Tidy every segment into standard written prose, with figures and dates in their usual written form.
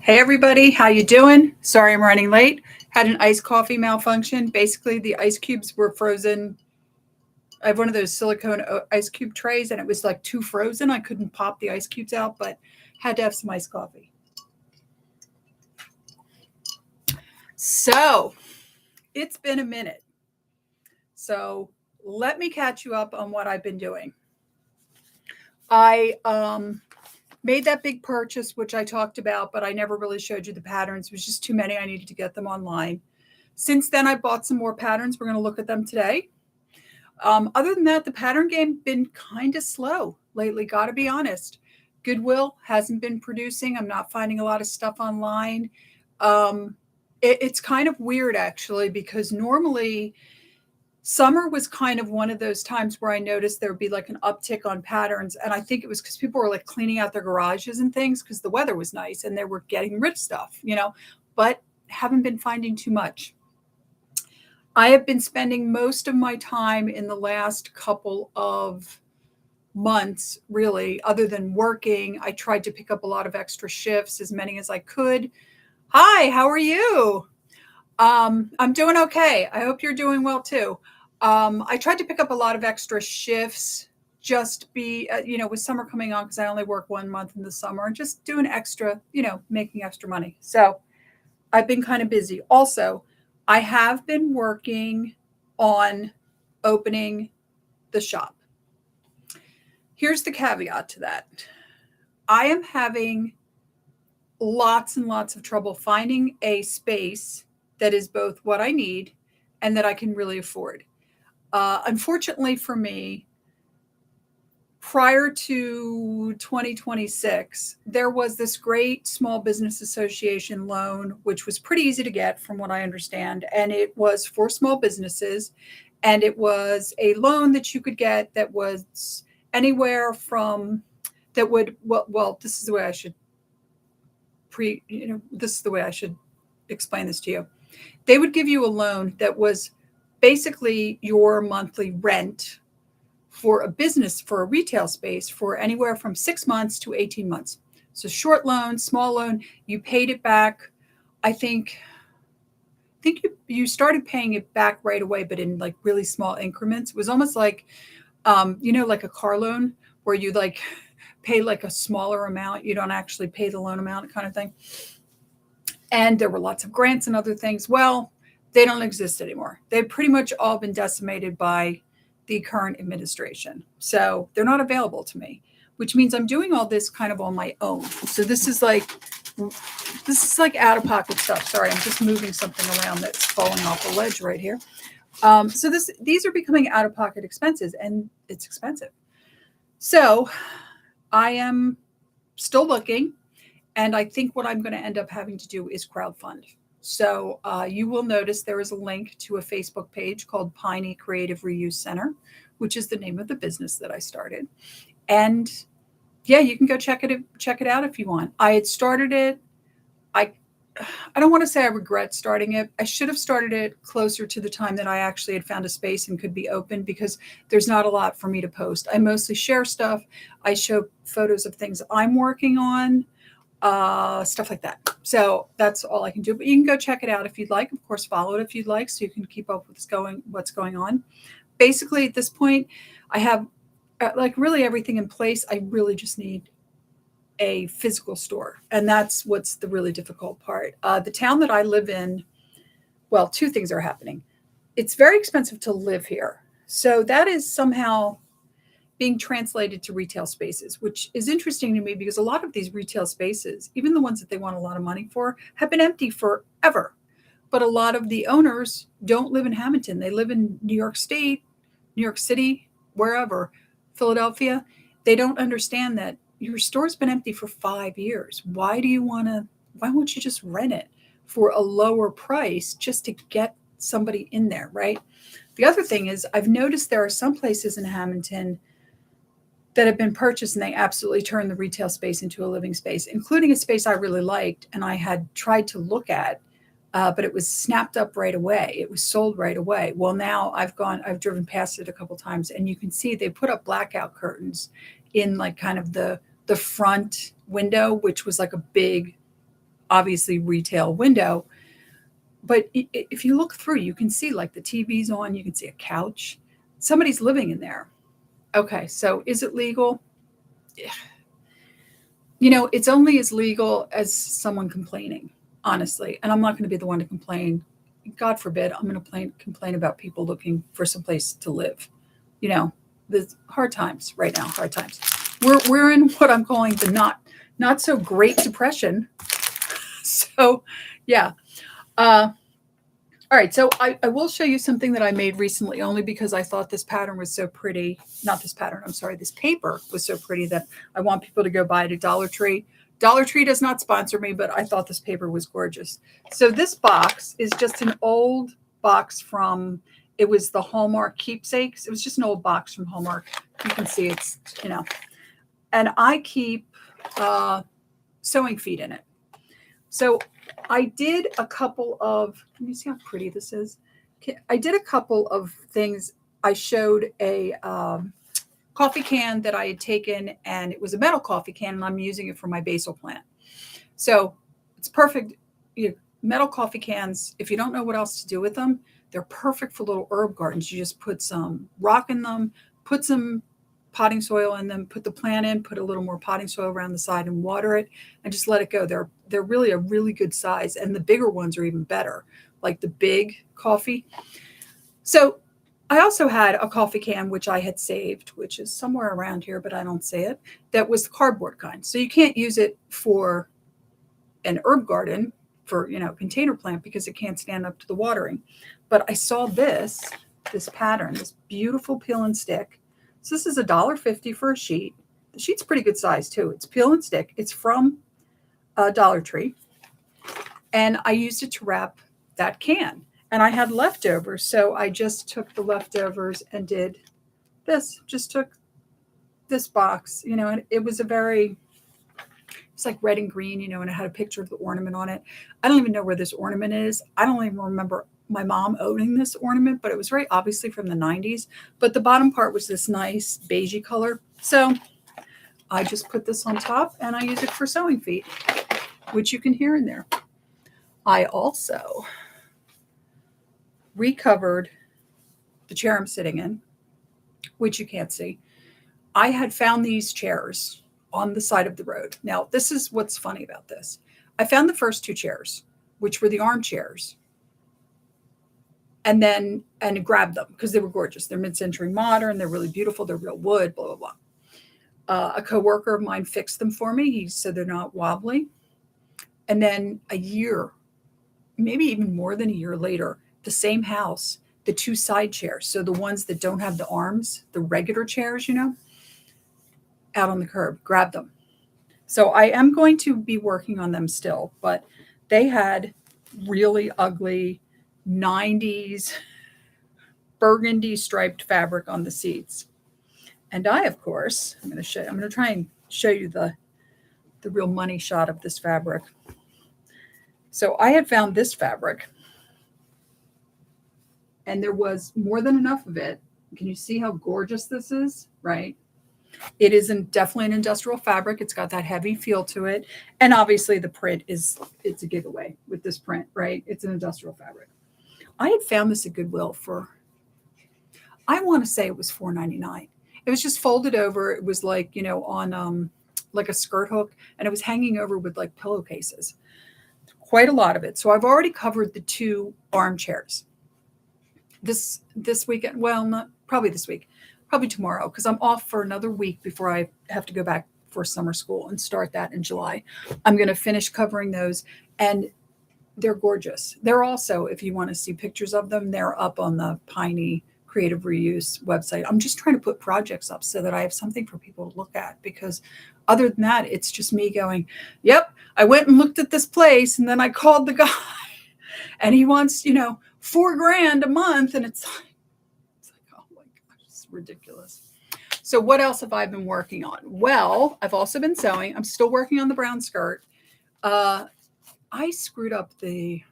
Hey everybody, how you doing? Sorry I'm running late. Had an iced coffee malfunction. Basically, the ice cubes were frozen. I have one of those silicone ice cube trays and it was like too frozen. I couldn't pop the ice cubes out, but had to have some iced coffee. So, it's been a minute. So, let me catch you up on what I've been doing. I made that big purchase, which I talked about, but I never really showed you the patterns. It was just too many. I needed to get them online. Since then, I bought some more patterns. We're going to look at them today. Other than that, the pattern game been kind of slow lately, got to be honest. Goodwill hasn't been producing. I'm not finding a lot of stuff online. It's kind of weird, actually, because normally summer was kind of one of those times where I noticed there would be like an uptick on patterns. And I think it was because people were like cleaning out their garages and things because the weather was nice and they were getting rid of stuff, but haven't been finding too much. I have been spending most of my time in the last couple of months, really, other than working. I tried to pick up a lot of extra shifts, as many as I could. Hi, how are you? I'm doing okay. I hope you're doing well too. I tried to pick up a lot of extra shifts, just with summer coming on, because I only work 1 month in the summer, and just doing extra, making extra money. So I've been kind of busy. Also, I have been working on opening the shop. Here's the caveat to that. I am having lots and lots of trouble finding a space that is both what I need and that I can really afford. Unfortunately for me, prior to 2026, there was this great small business association loan, which was pretty easy to get from what I understand. And it was for small businesses. And it was a loan that you could get that was anywhere from that would, this is the way I should this is the way I should explain this to you. They would give you a loan that was basically your monthly rent for a business, for a retail space, for anywhere from 6 months to 18 months. So short loan, small loan, you paid it back. I think you started paying it back right away, but in like really small increments. It was almost like, like a car loan where you like pay like a smaller amount. You don't actually pay the loan amount kind of thing. And there were lots of grants and other things. Well, they don't exist anymore. They've pretty much all been decimated by the current administration. So they're not available to me, which means I'm doing all this kind of on my own. So this is like out of pocket stuff. Sorry, I'm just moving something around that's falling off a ledge right here. So these are becoming out of pocket expenses, and it's expensive. So I am still looking, and I think what I'm going to end up having to do is crowdfund. So you will notice there is a link to a Facebook page called Piney Creative Reuse Center, which is the name of the business that I started. And yeah, you can go check it out if you want. I had started it. I don't want to say I regret starting it. I should have started it closer to the time that I actually had found a space and could be open, because there's not a lot for me to post. I mostly share stuff. I show photos of things I'm working on, stuff like that. So that's all I can do. But you can go check it out if you'd like. Of course, follow it if you'd like, so you can keep up with what's going on. Basically, at this point, I have like really everything in place. I really just need a physical store. And that's what's the really difficult part. The town that I live in, well, two things are happening. It's very expensive to live here. So that is somehow being translated to retail spaces, which is interesting to me because a lot of these retail spaces, even the ones that they want a lot of money for, have been empty forever. But a lot of the owners don't live in Hamilton. They live in New York State, New York City, wherever, Philadelphia. They don't understand that your store's been empty for 5 years. Why won't you just rent it for a lower price just to get somebody in there, right? The other thing is I've noticed there are some places in Hamilton that have been purchased and they absolutely turned the retail space into a living space, including a space I really liked and I had tried to look at, but it was snapped up right away. It was sold right away. Well, now I've driven past it a couple times, and you can see they put up blackout curtains in like kind of the front window, which was like a big obviously retail window. But if you look through, you can see like the TV's on, you can see a couch. Somebody's living in there. Okay, so is it legal? It's only as legal as someone complaining, honestly. And I'm not going to be the one to complain. God forbid, I'm going to complain about people looking for some place to live. The hard times right now, hard times. We're in what I'm calling the not so great depression. So, yeah. All right, so I will show you something that I made recently, only because I thought this pattern was so pretty. Not this pattern, I'm sorry. This paper was so pretty that I want people to go buy it at Dollar Tree. Dollar Tree does not sponsor me, but I thought this paper was gorgeous. So this box is just an old box from, it was the Hallmark Keepsakes. It was just an old box from Hallmark. You can see it's, and I keep sewing feet in it. So I did a couple of, can you see how pretty this is? I did a couple of things. I showed a coffee can that I had taken, and it was a metal coffee can, and I'm using it for my basil plant. So it's perfect. Metal coffee cans, if you don't know what else to do with them, they're perfect for little herb gardens. You just put some rock in them, put some potting soil in them, put the plant in, put a little more potting soil around the side and water it, and just let it go. They're really a really good size, and the bigger ones are even better, like the big coffee. So I also had a coffee can, which I had saved, which is somewhere around here, but I don't see it. That was the cardboard kind. So you can't use it for an herb garden, for, container plant, because it can't stand up to the watering. But I saw this pattern, this beautiful peel and stick. So this is $1.50 for a sheet. The sheet's pretty good size too. It's peel and stick. It's from Dollar Tree. And I used it to wrap that can. And I had leftovers. So I just took the leftovers and did this. Just took this box, and it was it's like red and green, and it had a picture of the ornament on it. I don't even know where this ornament is. I don't even remember my mom owning this ornament, but it was very obviously from the 90s. But the bottom part was this nice beigey color. So I just put this on top, and I use it for sewing feet, which you can hear in there. I also recovered the chair I'm sitting in, which you can't see. I had found these chairs on the side of the road. Now, this is what's funny about this. I found the first two chairs, which were the armchairs, and grabbed them because they were gorgeous. They're mid-century modern. They're really beautiful. They're real wood, blah, blah, blah. A coworker of mine fixed them for me. He said they're not wobbly. And then a year, maybe even more than a year later, the same house, the two side chairs, so the ones that don't have the arms, the regular chairs, out on the curb, grabbed them. So I am going to be working on them still, but they had really ugly 90s burgundy striped fabric on the seats. And I, of course, I'm going to try and show you the real money shot of this fabric. So I had found this fabric, and there was more than enough of it. Can you see how gorgeous this is? Right? It is definitely an industrial fabric. It's got that heavy feel to it. And obviously the print it's a giveaway with this print, right? It's an industrial fabric. I had found this at Goodwill for, I want to say it was $4.99. It was just folded over. It was like, on like a skirt hook, and it was hanging over with like pillowcases. Quite a lot of it. So I've already covered the two armchairs. This weekend, well, not probably this week. Probably tomorrow, because I'm off for another week before I have to go back for summer school and start that in July. I'm going to finish covering those, and they're gorgeous. They're also, if you want to see pictures of them, they're up on the Piney Creative Reuse website. I'm just trying to put projects up so that I have something for people to look at, because other than that, it's just me going, yep, I went and looked at this place, and then I called the guy, and he wants, $4,000 a month, and it's like, oh my gosh, it's ridiculous. So what else have I been working on? Well, I've also been sewing. I'm still working on the brown skirt. I screwed up the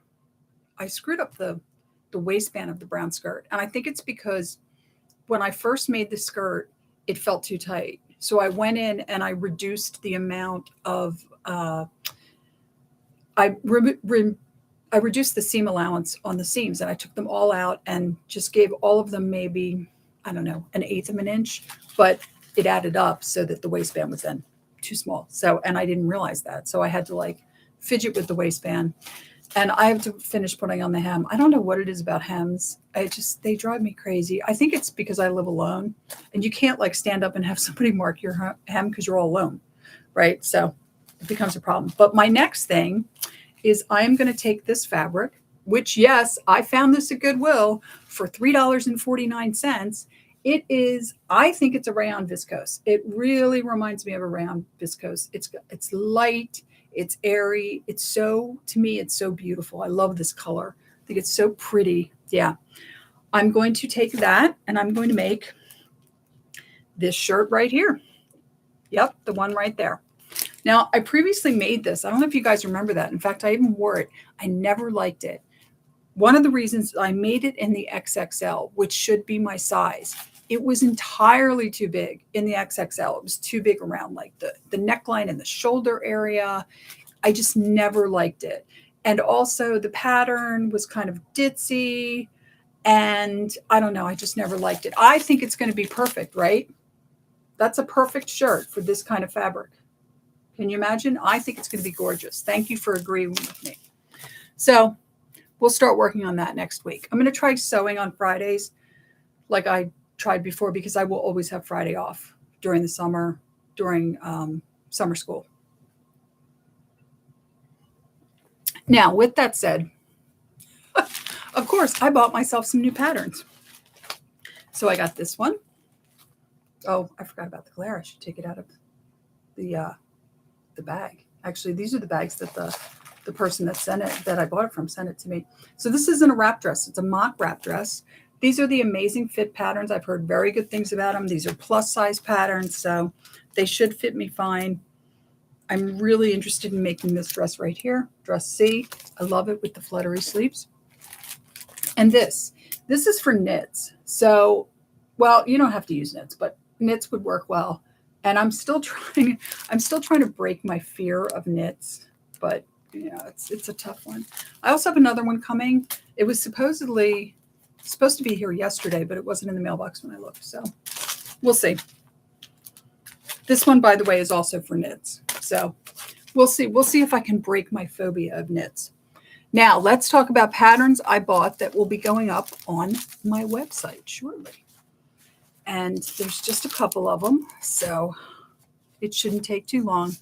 waistband of the brown skirt, and I think it's because when I first made the skirt, it felt too tight. So I went in and I reduced the amount of I I reduced the seam allowance on the seams, and I took them all out and just gave all of them maybe, I don't know, 1/8 of an inch, but it added up so that the waistband was then too small. So, and I didn't realize that. So I had to like fidget with the waistband, and I have to finish putting on the hem. I don't know what it is about hems. They drive me crazy. I think it's because I live alone, and you can't like stand up and have somebody mark your hem because you're all alone, right? So it becomes a problem. But my next thing is I'm going to take this fabric, which, yes, I found this at Goodwill for $3.49. It is, I think it's a rayon viscose. It really reminds me of a rayon viscose. It's light, it's airy. To me, it's so beautiful. I love this color. I think it's so pretty. Yeah. I'm going to take that and I'm going to make this shirt right here. Yep, the one right there. Now, I previously made this. I don't know if you guys remember that. In fact, I even wore it. I never liked it. One of the reasons I made it in the XXL, which should be my size, it was entirely too big in the XXL. It was too big around like the neckline and the shoulder area. I just never liked it. And also the pattern was kind of ditzy. And I don't know, I just never liked it. I think it's going to be perfect, right? That's a perfect shirt for this kind of fabric. Can you imagine? I think it's going to be gorgeous. Thank you for agreeing with me. So we'll start working on that next week. I'm going to try sewing on Fridays like I tried before, because I will always have Friday off during the summer, during summer school. Now, with that said, of course, I bought myself some new patterns. So I got this one. Oh, I forgot about the glare. I should take it out of the bag. Actually, these are the bags that the person that I bought it from sent it to me. So this isn't a wrap dress. It's a mock wrap dress. These are the Amazing Fit patterns. I've heard very good things about them. These are plus size patterns, so they should fit me fine. I'm really interested in making this dress right here, dress C. I love it with the fluttery sleeves. And this is for knits. So, well, you don't have to use knits, but knits would work well. And I'm still trying to break my fear of knits, but yeah, it's a tough one. I also have another one coming. It was supposed to be here yesterday, but it wasn't in the mailbox when I looked. So we'll see. This one, by the way, is also for knits. So we'll see. We'll see if I can break my phobia of knits. Now let's talk about patterns I bought that will be going up on my website shortly. And there's just a couple of them, so it shouldn't take too long.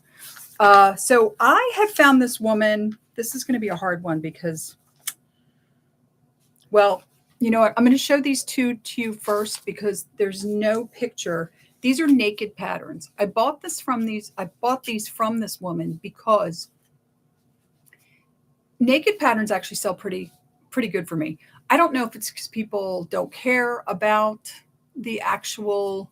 So I had found this woman. This is going to be a hard one because, well, you know what? I'm going to show these two to you first because there's no picture. These are naked patterns. I bought these from this woman because naked patterns actually sell pretty good for me. I don't know if it's because people don't care about the actual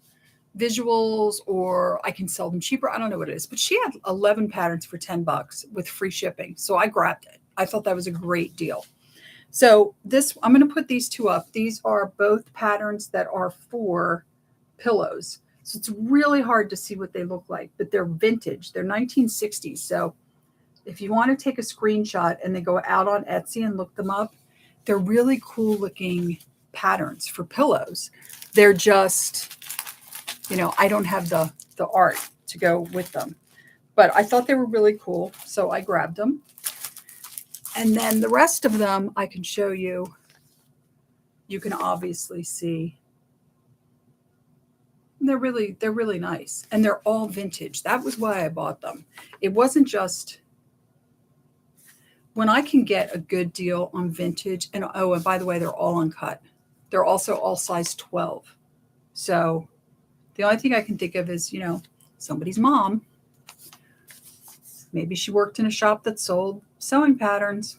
visuals or I can sell them cheaper. I don't know what it is, but she had 11 patterns for $10 with free shipping. So I grabbed it. I thought that was a great deal. So I'm going to put these two up. These are both patterns that are for pillows. So it's really hard to see what they look like, but they're vintage. They're 1960s. So if you want to take a screenshot and then go out on Etsy and look them up, they're really cool looking patterns for pillows. They're just, I don't have the art to go with them, but I thought they were really cool. So I grabbed them. And then the rest of them I can show you. You can obviously see they're really nice, and they're all vintage. That was why I bought them. It wasn't just when I can get a good deal on vintage. And by the way, they're all uncut. They're also all size 12. So the only thing I can think of is, somebody's mom. Maybe she worked in a shop that sold sewing patterns.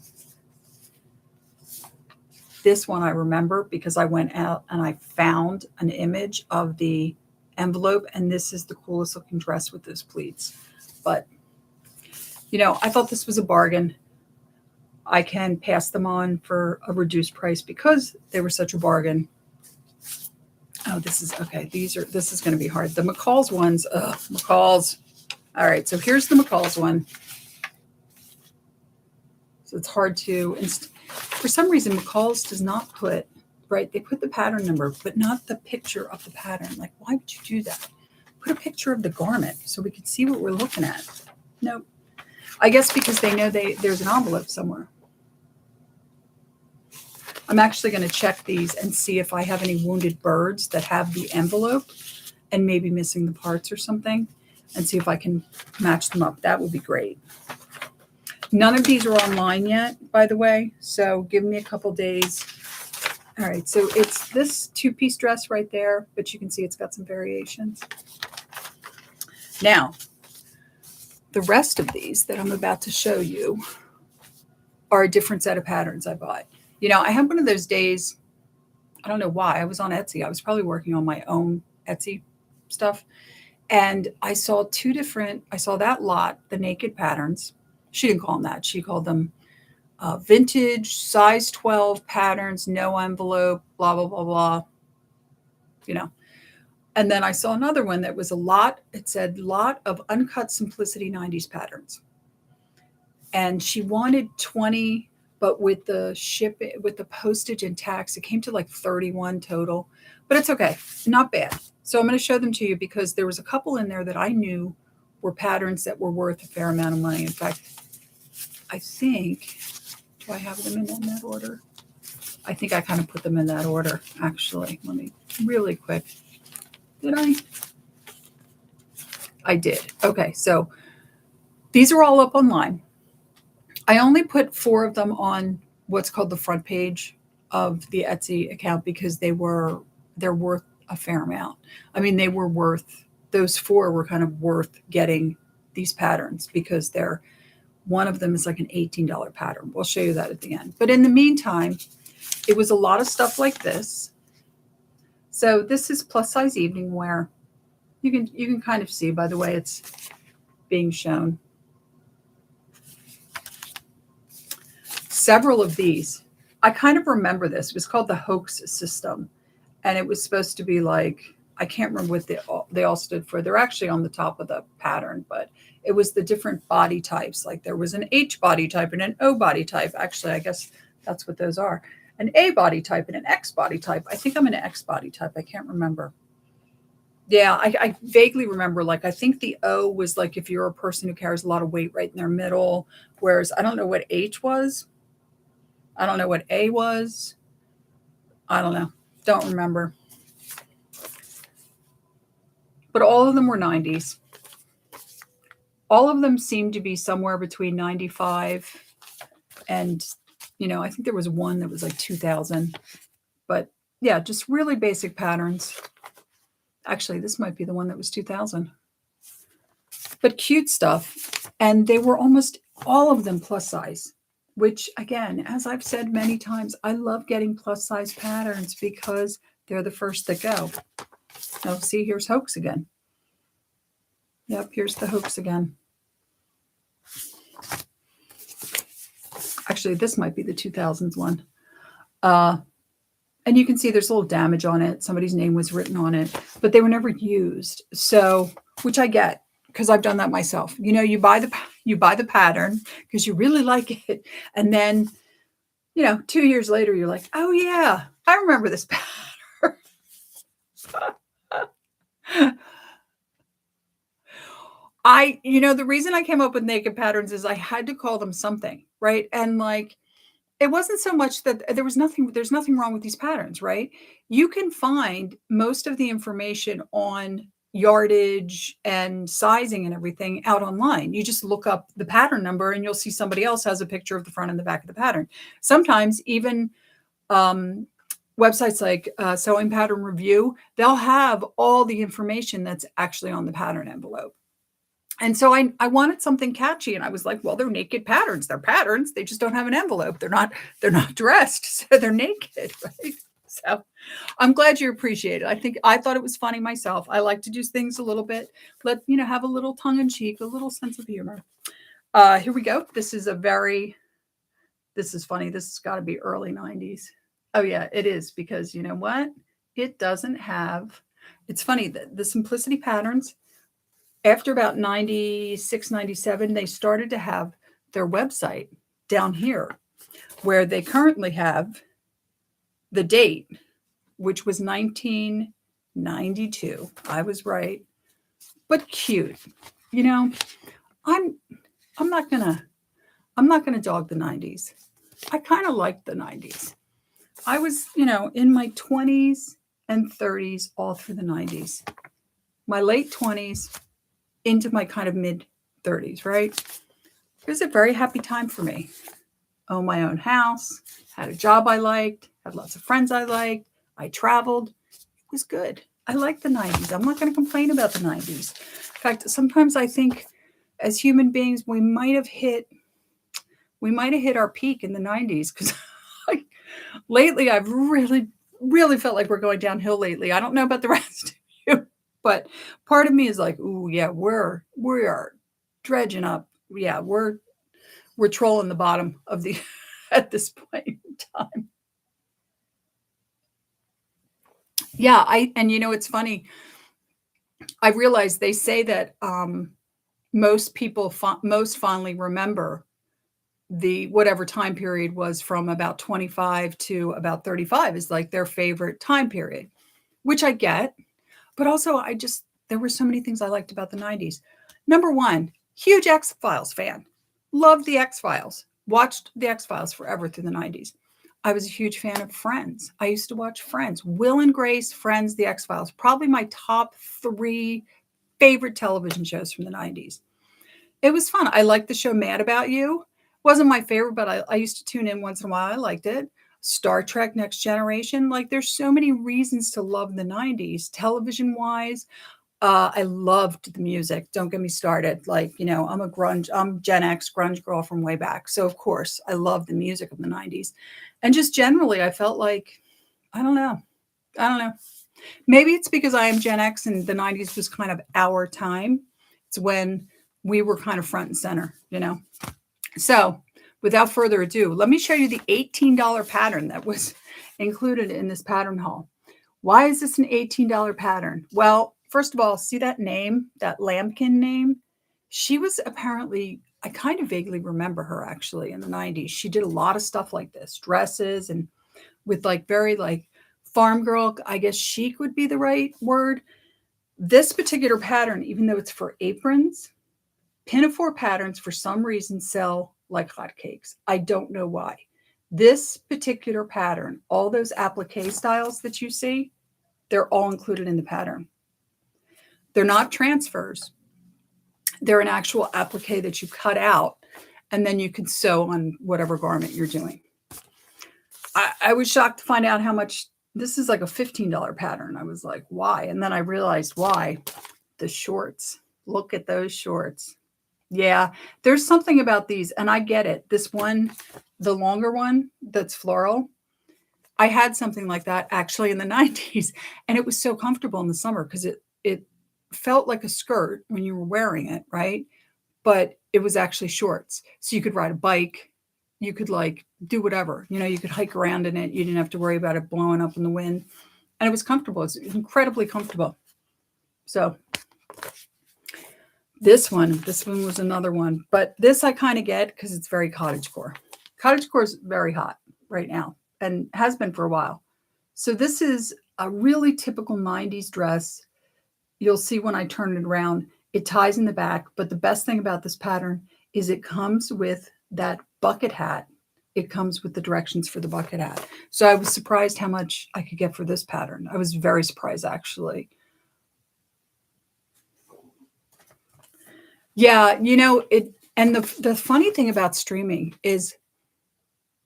This one I remember because I went out and I found an image of the envelope, and this is the coolest looking dress with those pleats. But, I thought this was a bargain. I can pass them on for a reduced price because they were such a bargain. Oh, this is okay. This is going to be hard. The McCall's ones. McCall's. All right. So here's the McCall's one. So it's hard to, for some reason, McCall's does not put, right? They put the pattern number, but not the picture of the pattern. Like, why would you do that? Put a picture of the garment so we can see what we're looking at. Nope. I guess because they know there's an envelope somewhere. I'm actually going to check these and see if I have any wounded birds that have the envelope and maybe missing the parts or something, and see if I can match them up. That would be great. None of these are online yet, by the way, so give me a couple days. All right, so it's this two-piece dress right there, but you can see it's got some variations. Now, the rest of these that I'm about to show you are a different set of patterns I bought. You know, I had one of those days, I don't know why, I was on Etsy. I was probably working on my own Etsy stuff. And I saw I saw that lot, the naked patterns. She didn't call them that. She called them vintage, size 12 patterns, no envelope, blah, blah, blah, blah. You know. And then I saw another one that was it said lot of uncut simplicity 90s patterns. And she wanted 20, but with the postage and tax, it came to like 31 total, but it's okay. Not bad. So I'm going to show them to you because there was a couple in there that I knew were patterns that were worth a fair amount of money. In fact, I think, do I have them in that order? I think I kind of put them in that order, actually. Let me really quick. Did I? I did. Okay, so these are all up online. I only put 4 of them on what's called the front page of the Etsy account because they're worth a fair amount. I mean, those 4 were kind of worth getting these patterns because one of them is like an $18 pattern. We'll show you that at the end. But in the meantime, it was a lot of stuff like this. So this is plus size evening wear. You can kind of see by the way it's being shown. Several of these, I kind of remember this. It was called the hoax system. And it was supposed to be like, I can't remember what they all stood for. They're actually on the top of the pattern, but it was the different body types. Like there was an H body type and an O body type. Actually, I guess that's what those are. An A body type and an X body type. I think I'm an X body type. I can't remember. Yeah, I vaguely remember, like, I think the O was like if you're a person who carries a lot of weight right in their middle, whereas I don't know what H was. I don't know what A was. I don't know. Don't remember. But all of them were 90s. All of them seemed to be somewhere between 95 and, I think there was one that was like 2000. But yeah, just really basic patterns. Actually, this might be the one that was 2000. But cute stuff. And they were almost all of them plus size, which again, as I've said many times, I love getting plus size patterns because they're the first that go. Oh, see, here's hoax again. Yep, here's the hoax again. Actually, this might be the 2000s one. And you can see there's a little damage on it. Somebody's name was written on it, but they were never used. So, which I get because I've done that myself. You buy the pattern because you really like it. And then, 2 years later, you're like, oh yeah, I remember this pattern. The reason I came up with naked patterns is I had to call them something, right? And like, it wasn't so much that there's nothing wrong with these patterns, right? You can find most of the information on yardage and sizing and everything out online. You just look up the pattern number and you'll see somebody else has a picture of the front and the back of the pattern. Sometimes even websites like Sewing Pattern Review, they'll have all the information that's actually on the pattern envelope. And so I wanted something catchy, and I was like, well, they're naked patterns. They're patterns. They just don't have an envelope. They're not dressed, so they're naked, right? So I'm glad you appreciate it. I thought it was funny myself. I like to do things a little bit, have a little tongue in cheek, a little sense of humor. Here we go. This is funny. This has got to be early 90s. Oh yeah, it is, because you know what? It doesn't have, it's funny that the simplicity patterns, after about 96, 97, they started to have their website down here where they currently have the date, which was 1992. I was right, but cute. You know, I'm not gonna dog the 90s. I kind of liked the 90s. I was, in my 20s and 30s all through the 90s. My late 20s into my kind of mid 30s, right? It was a very happy time for me. Owned my own house, had a job I liked, had lots of friends I liked, I traveled. It was good. I liked the 90s. I'm not going to complain about the 90s. In fact, sometimes I think as human beings, we might have hit our peak in the 90s because lately I've really, really felt like we're going downhill lately. I don't know about the rest of you, but part of me is like, ooh, yeah, we are dredging up. Yeah, we're trolling the bottom of the at this point in time. Yeah, it's funny. I realized they say that most people most fondly remember the whatever time period was from about 25 to about 35 is like their favorite time period, which I get. But also there were so many things I liked about the 90s. Number one, huge X-Files fan. Loved the X-Files. Watched the X-Files forever through the 90s. I was a huge fan of Friends. I used to watch Friends. Will and Grace, Friends, the X-Files. Probably my top 3 favorite television shows from the 90s. It was fun. I liked the show Mad About You. Wasn't my favorite, but I used to tune in once in a while. I liked it. Star Trek Next Generation. Like there's so many reasons to love the 90s, television-wise. I loved the music. Don't get me started. Like, I'm Gen X grunge girl from way back. So of course I love the music of the 90s. And just generally, I felt like, I don't know. Maybe it's because I am Gen X and the 90s was kind of our time. It's when we were kind of front and center, So without further ado, let me show you the $18 pattern that was included in this pattern haul. Why is this an $18 pattern? Well, first of all, see that name, that Lambkin name? She was apparently, I kind of vaguely remember her actually in the 90s. She did a lot of stuff like this, dresses and with like very like farm girl, I guess chic would be the right word. This particular pattern, even though it's for aprons, pinafore patterns for some reason sell like hotcakes. I don't know why. This particular pattern, all those applique styles that you see, they're all included in the pattern. They're not transfers. They're an actual applique that you cut out and then you can sew on whatever garment you're doing. I was shocked to find out how much. This is like a $15 pattern. I was like, why? And then I realized why. The shorts. Look at those shorts. Yeah, there's something about these, and I get it. This one, the longer one that's floral, I had something like that actually in the 90s, and it was so comfortable in the summer because it felt like a skirt when you were wearing it, right? But it was actually shorts. So you could ride a bike. You could like do whatever, you could hike around in it. You didn't have to worry about it blowing up in the wind. And it was comfortable. It's incredibly comfortable. So this one was another one, but this I kind of get because it's very cottagecore. Cottagecore is very hot right now and has been for a while. So this is a really typical 90s dress. You'll see when I turn it around, it ties in the back. But the best thing about this pattern is it comes with that bucket hat. It comes with the directions for the bucket hat. So I was surprised how much I could get for this pattern. I was very surprised, actually. Yeah, it. And the funny thing about streaming is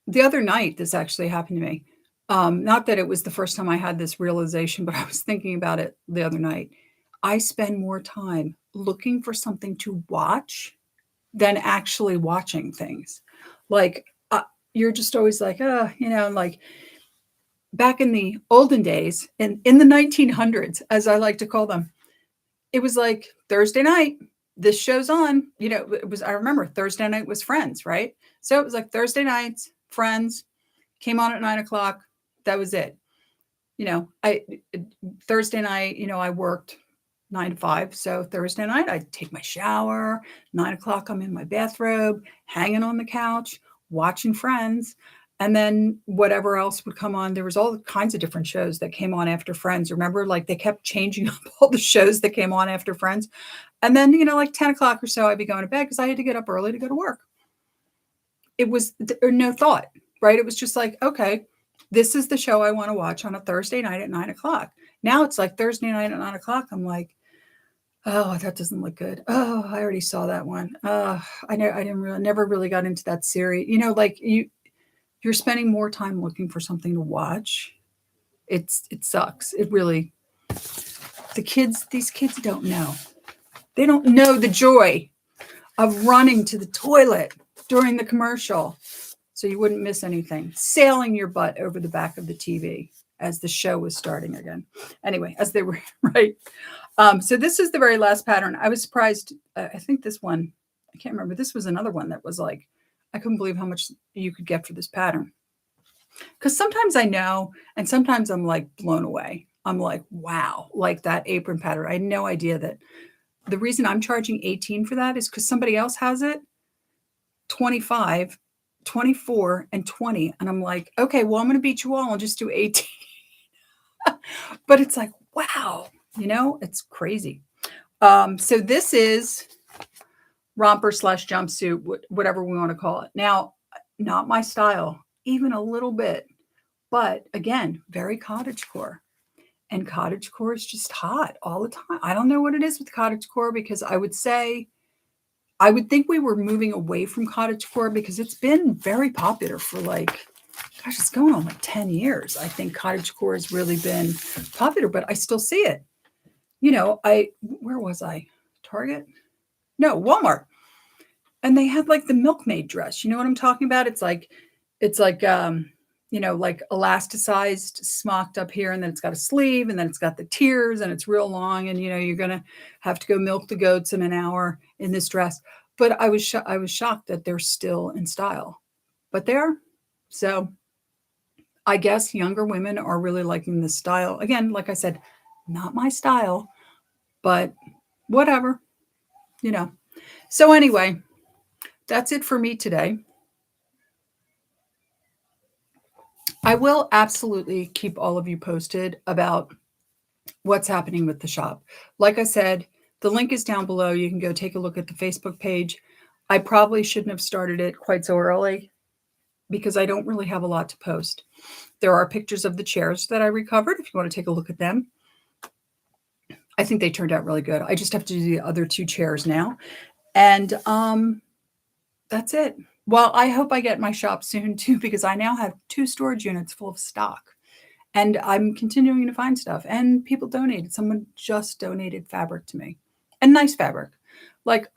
the other night, this actually happened to me. Not that it was the first time I had this realization, but I was thinking about it the other night. I spend more time looking for something to watch than actually watching things. Like, you're just always like, like back in the olden days, in the 1900s, as I like to call them, it was like Thursday night, this show's on. I remember Thursday night was Friends, right? So it was like Thursday nights, Friends came on at 9:00. That was it. Thursday night, I worked 9 to 5. So Thursday night, I'd take my shower. 9:00, I'm in my bathrobe, hanging on the couch, watching Friends. And then whatever else would come on, there was all kinds of different shows that came on after Friends. Remember, like they kept changing up all the shows that came on after Friends. And then, like 10 o'clock or so, I'd be going to bed because I had to get up early to go to work. It was no thought, right? It was just like, okay, this is the show I want to watch on a Thursday night at 9 o'clock. Now it's like Thursday night at 9 o'clock. I'm like, oh, that doesn't look good. Oh, I already saw that one. I never really got into that series. Like you're spending more time looking for something to watch. It sucks. It really, these kids don't know. They don't know the joy of running to the toilet during the commercial so you wouldn't miss anything. Sailing your butt over the back of the TV as the show was starting again. Anyway, as they were, right? So this is the very last pattern. I was surprised. I think this one, I can't remember. This was another one that was like, I couldn't believe how much you could get for this pattern. Because sometimes I know, and sometimes I'm like blown away. I'm like, wow, like that apron pattern. I had no idea that the reason I'm charging 18 for that is because somebody else has it 25, 24, and 20. And I'm like, okay, well, I'm going to beat you all. I'll just do 18. But it's like, wow, it's crazy. So this is romper / jumpsuit, whatever we want to call it. Now, not my style, even a little bit. But again, very cottagecore. And cottagecore is just hot all the time. I don't know what it is with cottagecore because I would think we were moving away from cottagecore because it's been very popular for it's going on like 10 years. I think cottagecore has really been popular, but I still see it. Where was I? Target? No, Walmart. And they had like the milkmaid dress. You know what I'm talking about? It's like like elasticized, smocked up here, and then it's got a sleeve, and then it's got the tiers, and it's real long, and you're gonna have to go milk the goats in an hour in this dress. But I was shocked that they're still in style, but they are. So I guess younger women are really liking this style. Again, like I said, not my style, but whatever, So anyway, that's it for me today. I will absolutely keep all of you posted about what's happening with the shop. Like I said, the link is down below. You can go take a look at the Facebook page. I probably shouldn't have started it quite so early because I don't really have a lot to post. There are pictures of the chairs that I recovered if you want to take a look at them. I think they turned out really good. I just have to do the other 2 chairs now. And that's it. Well, I hope I get my shop soon too, because I now have 2 storage units full of stock. And I'm continuing to find stuff. And people donated. Someone just donated fabric to me. And nice fabric. Like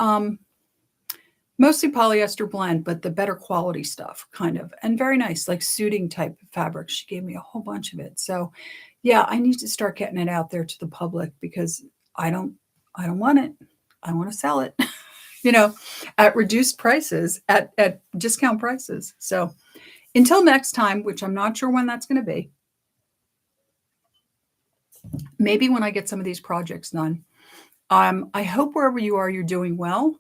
mostly polyester blend, but the better quality stuff, kind of. And very nice, like suiting type of fabric. She gave me a whole bunch of it. So yeah, I need to start getting it out there to the public because I don't want it. I want to sell it, at reduced prices, at discount prices. So until next time, which I'm not sure when that's going to be, maybe when I get some of these projects done. I hope wherever you are, you're doing well.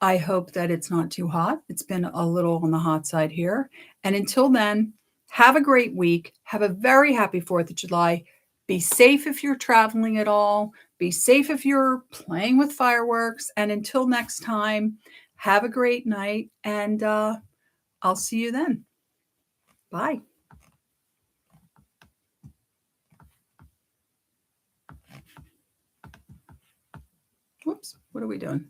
I hope that it's not too hot. It's been a little on the hot side here. And until then, have a great week. Have a very happy 4th of July. Be safe if you're traveling at all. Be safe if you're playing with fireworks. And until next time, have a great night. And I'll see you then. Bye. Whoops, what are we doing?